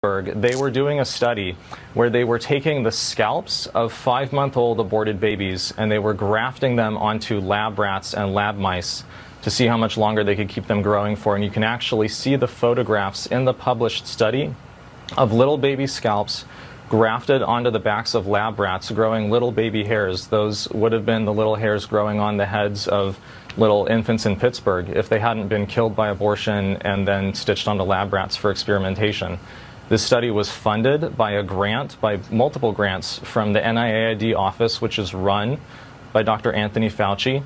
They were doing a study where they were taking the scalps of 5-month-old aborted babies and they were grafting them onto lab rats and lab mice to see how much longer they could keep them growing for. And you can actually see the photographs in the published study of little baby scalps grafted onto the backs of lab rats, growing little baby hairs. Those would have been the little hairs growing on the heads of little infants in Pittsburgh if they hadn't been killed by abortion and then stitched onto lab rats for experimentation. This study was funded by a grant, by multiple grants from the NIAID office, which is run by Dr. Anthony Fauci.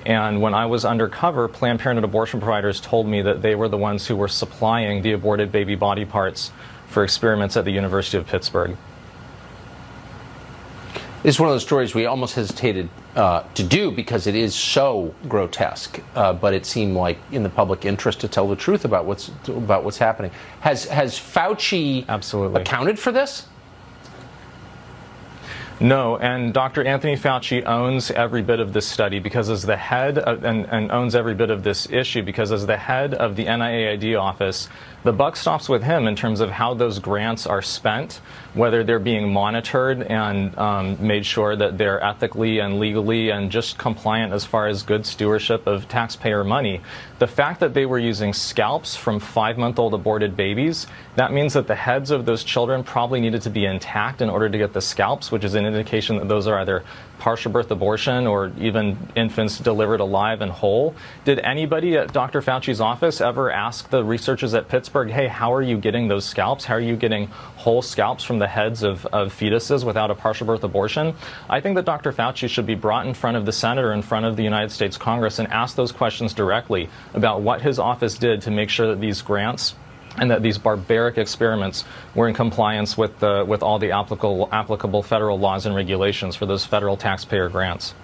And when I was undercover, Planned Parenthood abortion providers told me that they were the ones who were supplying the aborted baby body parts for experiments at the University of Pittsburgh. It's one of those stories we almost hesitated to do because it is so grotesque, but it seemed like in the public interest to tell the truth about what's happening. Has Fauci Absolutely accounted for this? No, and Dr. Anthony Fauci owns every bit of this study because as the head of, and owns every bit of this issue because as the head of the NIAID office, the buck stops with him in terms of how those grants are spent, whether they're being monitored and made sure that they're ethically and legally and just compliant as far as good stewardship of taxpayer money. The fact that they were using scalps from 5-month-old aborted babies, that means that the heads of those children probably needed to be intact in order to get the scalps, which is an indication that those are either partial birth abortion or even infants delivered alive and whole. Did anybody at Dr. Fauci's office ever ask the researchers at Pittsburgh, hey, how are you getting those scalps? How are you getting whole scalps from the heads of fetuses without a partial birth abortion? I think that Dr. Fauci should be brought in front of the Senate or in front of the United States Congress and ask those questions directly about what his office did to make sure that these grants and that these barbaric experiments were in compliance with all the applicable federal laws and regulations for those federal taxpayer grants.